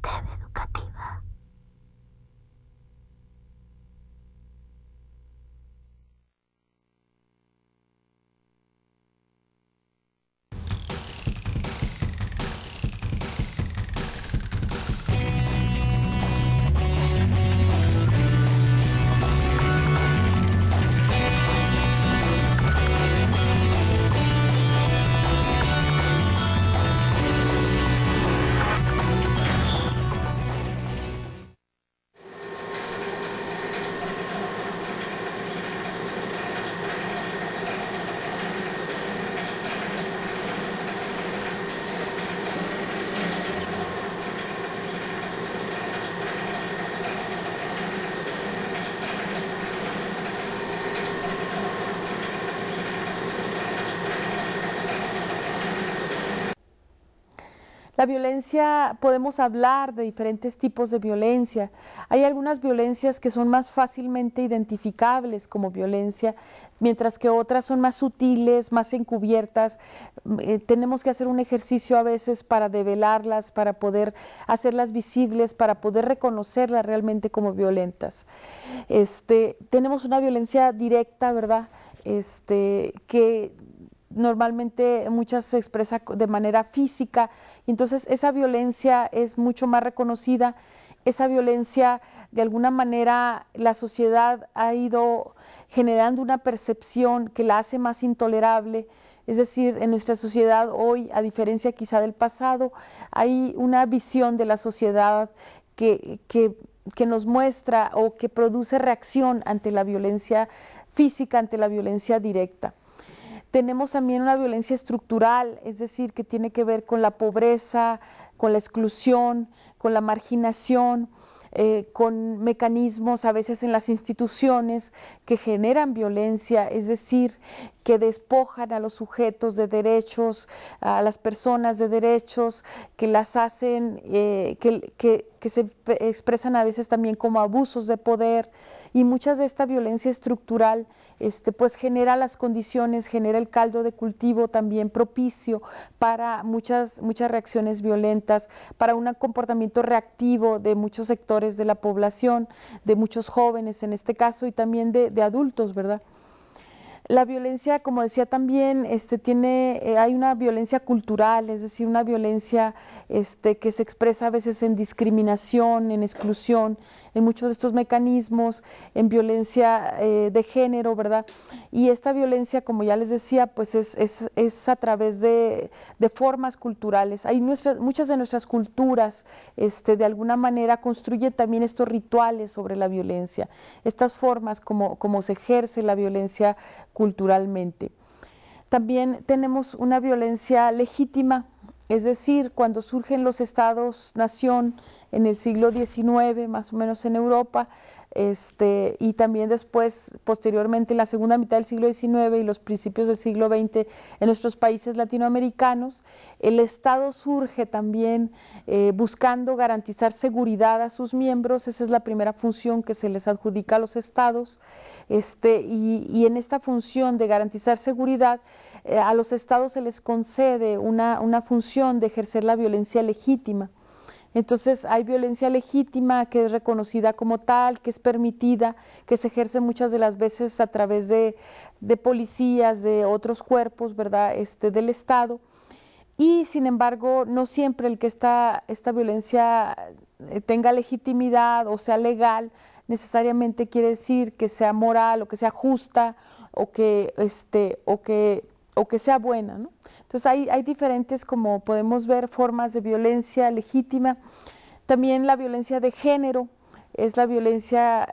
TV Educativa. La violencia, podemos hablar de diferentes tipos de violencia. Hay algunas violencias que son más fácilmente identificables como violencia, mientras que otras son más sutiles, más encubiertas. Tenemos que hacer un ejercicio a veces para develarlas, para poder hacerlas visibles, para poder reconocerlas realmente como violentas. Tenemos una violencia directa, ¿verdad? Que normalmente muchas se expresa de manera física, y entonces esa violencia es mucho más reconocida. Esa violencia, de alguna manera, la sociedad ha ido generando una percepción que la hace más intolerable. Es decir, en nuestra sociedad hoy, a diferencia quizá del pasado, hay una visión de la sociedad que nos muestra o que produce reacción ante la violencia física, ante la violencia directa. Tenemos también una violencia estructural, es decir, que tiene que ver con la pobreza, con la exclusión, con la marginación, con mecanismos a veces en las instituciones que generan violencia, es decir, que despojan a los sujetos de derechos, a las personas de derechos, que las hacen, que se expresan a veces también como abusos de poder, y muchas de esta violencia estructural pues genera las condiciones, genera el caldo de cultivo también propicio para muchas reacciones violentas, para un comportamiento reactivo de muchos sectores de la población, de muchos jóvenes en este caso, y también de adultos, ¿verdad? La violencia, como decía también, hay una violencia cultural, es decir, una violencia que se expresa a veces en discriminación, en exclusión, en muchos de estos mecanismos, en violencia de género, ¿verdad? Y esta violencia, como ya les decía, pues es a través de formas culturales. Hay muchas de nuestras culturas, de alguna manera, construyen también estos rituales sobre la violencia, estas formas como se ejerce la violencia culturalmente. También tenemos una violencia legítima, es decir, cuando surgen los estados-nación en el siglo XIX, más o menos en Europa, y también después, posteriormente, en la segunda mitad del siglo XIX y los principios del siglo XX en nuestros países latinoamericanos, el Estado surge también buscando garantizar seguridad a sus miembros. Esa es la primera función que se les adjudica a los estados, y en esta función de garantizar seguridad, a los estados se les concede una función de ejercer la violencia legítima. Entonces hay violencia legítima que es reconocida como tal, que es permitida, que se ejerce muchas de las veces a través de policías, de otros cuerpos, ¿verdad?, del Estado. Y sin embargo, no siempre el que esta violencia tenga legitimidad o sea legal, necesariamente quiere decir que sea moral o que sea justa o que sea buena, ¿no? Entonces hay diferentes, como podemos ver, formas de violencia legítima. También la violencia de género es la violencia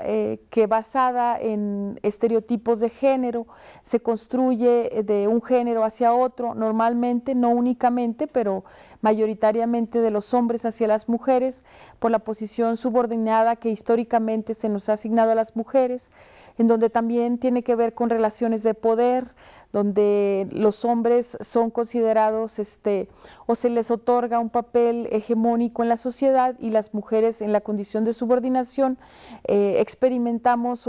que, basada en estereotipos de género, se construye de un género hacia otro, normalmente, no únicamente, pero mayoritariamente de los hombres hacia las mujeres, por la posición subordinada que históricamente se nos ha asignado a las mujeres, en donde también tiene que ver con relaciones de poder, donde los hombres son considerados o se les otorga un papel hegemónico en la sociedad, y las mujeres, en la condición de subordinación, generación experimentamos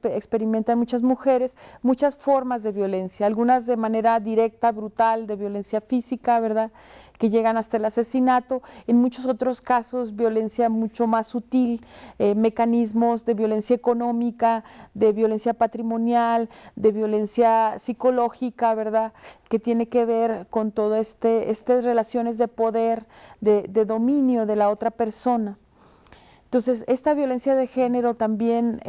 experimentan muchas mujeres muchas formas de violencia, algunas de manera directa, brutal, de violencia física, ¿verdad?, que llegan hasta el asesinato, en muchos otros casos violencia mucho más sutil, mecanismos de violencia económica, de violencia patrimonial, de violencia psicológica, ¿verdad?, que tiene que ver con todo estas relaciones de poder, de dominio de la otra persona. Entonces, esta violencia de género también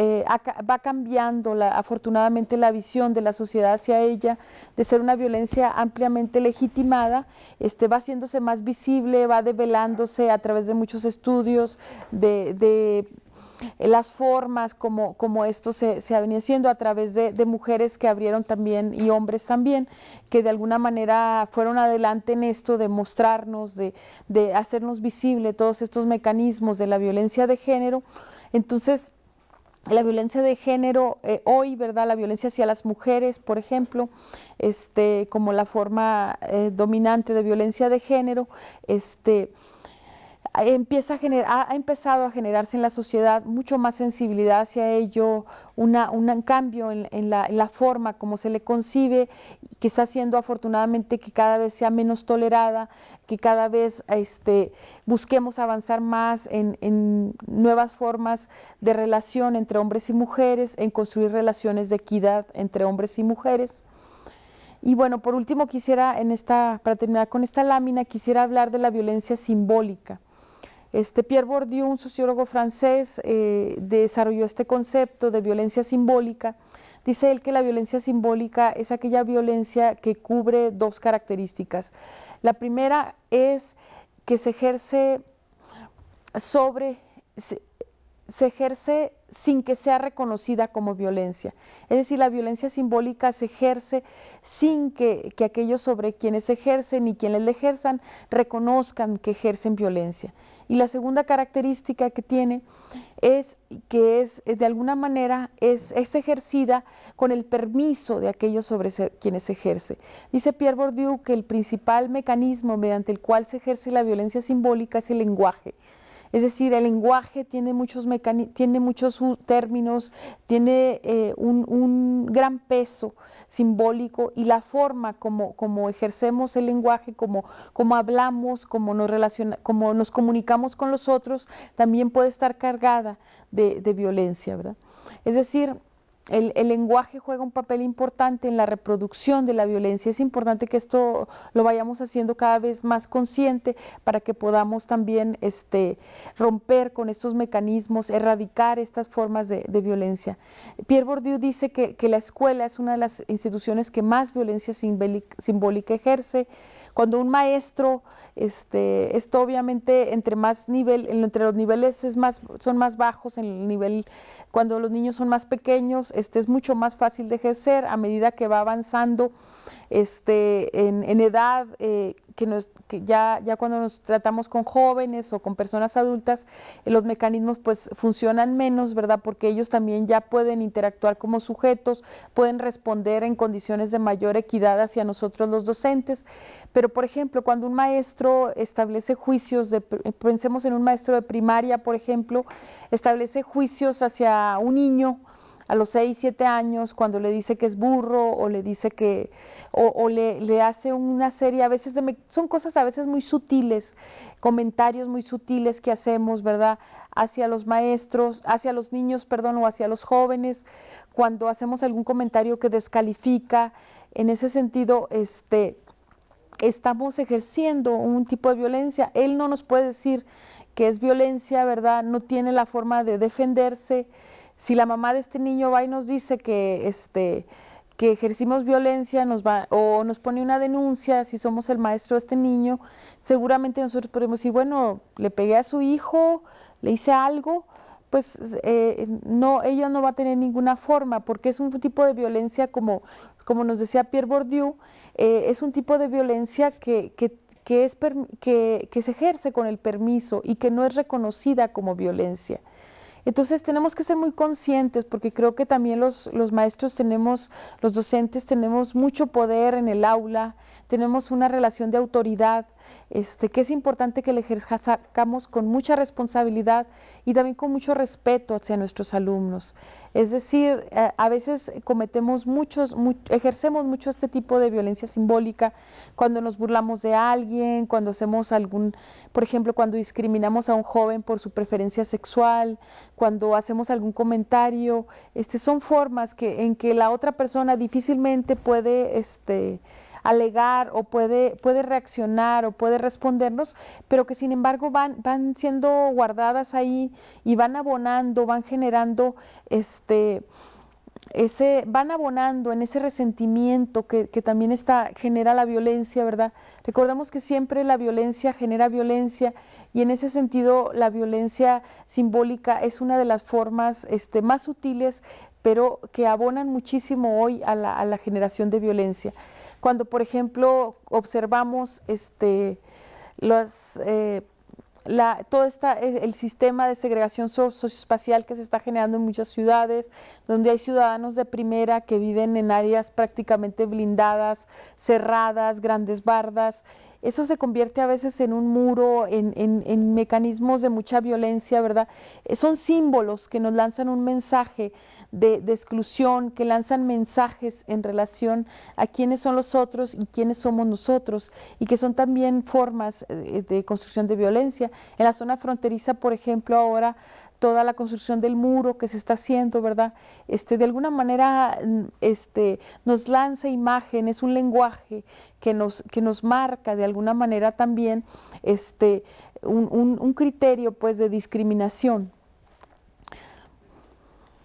va cambiando afortunadamente la visión de la sociedad hacia ella, de ser una violencia ampliamente legitimada, va haciéndose más visible, va develándose a través de muchos estudios, de las formas como esto se ha venido haciendo a través de mujeres que abrieron también y hombres también, que de alguna manera fueron adelante en esto de mostrarnos, de hacernos visible todos estos mecanismos de la violencia de género. Entonces, la violencia de género hoy, ¿verdad?, la violencia hacia las mujeres, por ejemplo, como la forma dominante de violencia de género, ha empezado a generarse en la sociedad mucho más sensibilidad hacia ello, un cambio en la forma como se le concibe, que está haciendo afortunadamente que cada vez sea menos tolerada, que cada vez busquemos avanzar más en nuevas formas de relación entre hombres y mujeres, en construir relaciones de equidad entre hombres y mujeres. Y bueno, por último para terminar con esta lámina, quisiera hablar de la violencia simbólica. Pierre Bourdieu, un sociólogo francés, desarrolló este concepto de violencia simbólica. Dice él que la violencia simbólica es aquella violencia que cubre dos características. La primera es que se ejerce sin que sea reconocida como violencia. Es decir, la violencia simbólica se ejerce sin que aquellos sobre quienes ejercen y quienes le ejerzan reconozcan que ejercen violencia. Y la segunda característica que tiene es que de alguna manera es ejercida con el permiso de aquellos sobre quienes se ejerce. Dice Pierre Bourdieu que el principal mecanismo mediante el cual se ejerce la violencia simbólica es el lenguaje. Es decir, el lenguaje tiene muchos términos, tiene un gran peso simbólico, y la forma como ejercemos el lenguaje, como hablamos, como nos comunicamos con los otros, también puede estar cargada de violencia, ¿verdad? Es decir, el lenguaje juega un papel importante en la reproducción de la violencia. Es importante que esto lo vayamos haciendo cada vez más consciente para que podamos también romper con estos mecanismos, erradicar estas formas de violencia. Pierre Bourdieu dice que la escuela es una de las instituciones que más violencia simbólica ejerce. Cuando un maestro, esto obviamente entre los niveles son más bajos, cuando los niños son más pequeños, es mucho más fácil de ejercer. A medida que va avanzando en edad, que ya cuando nos tratamos con jóvenes o con personas adultas, los mecanismos pues funcionan menos, ¿verdad?, porque ellos también ya pueden interactuar como sujetos, pueden responder en condiciones de mayor equidad hacia nosotros los docentes. Pero por ejemplo, cuando un maestro establece juicios, pensemos en un maestro de primaria, por ejemplo, establece juicios hacia un niño a los 6, 7 años, cuando le dice que es burro, o le dice le hace una serie, a veces son cosas a veces muy sutiles, comentarios muy sutiles que hacemos, ¿verdad?, hacia los maestros, hacia los niños, perdón, o hacia los jóvenes, cuando hacemos algún comentario que descalifica. En ese sentido, estamos ejerciendo un tipo de violencia. Él no nos puede decir que es violencia, ¿verdad?, no tiene la forma de defenderse. Si la mamá de este niño va y nos dice que ejercimos violencia, o nos pone una denuncia, si somos el maestro de este niño, seguramente nosotros podemos decir, bueno, le pegué a su hijo, le hice algo, pues ella no va a tener ninguna forma, porque es un tipo de violencia, como nos decía Pierre Bourdieu, es un tipo de violencia que se ejerce con el permiso y que no es reconocida como violencia. Entonces tenemos que ser muy conscientes porque creo que también los maestros tenemos, los docentes tenemos mucho poder en el aula, tenemos una relación de autoridad, que es importante que la ejerzamos con mucha responsabilidad y también con mucho respeto hacia nuestros alumnos. Es decir, a veces ejercemos mucho este tipo de violencia simbólica cuando nos burlamos de alguien, cuando hacemos por ejemplo, cuando discriminamos a un joven por su preferencia sexual, cuando hacemos algún comentario. Son formas en que la otra persona difícilmente puede alegar o puede reaccionar o puede respondernos, pero que sin embargo van siendo guardadas ahí y van abonando, van generando van abonando en ese resentimiento que también genera la violencia, ¿verdad? Recordamos que siempre la violencia genera violencia y en ese sentido la violencia simbólica es una de las formas más sutiles, pero que abonan muchísimo hoy a la generación de violencia. Cuando, por ejemplo, observamos todo el sistema de segregación socioespacial que se está generando en muchas ciudades, donde hay ciudadanos de primera que viven en áreas prácticamente blindadas, cerradas, grandes bardas. Eso se convierte a veces en un muro, en mecanismos de mucha violencia, ¿verdad? Son símbolos que nos lanzan un mensaje de exclusión, que lanzan mensajes en relación a quiénes son los otros y quiénes somos nosotros, y que son también formas de construcción de violencia. En la zona fronteriza, por ejemplo, ahora toda la construcción del muro que se está haciendo, ¿verdad? De alguna manera nos lanza imagen, es un lenguaje que nos marca de alguna manera también un criterio pues de discriminación.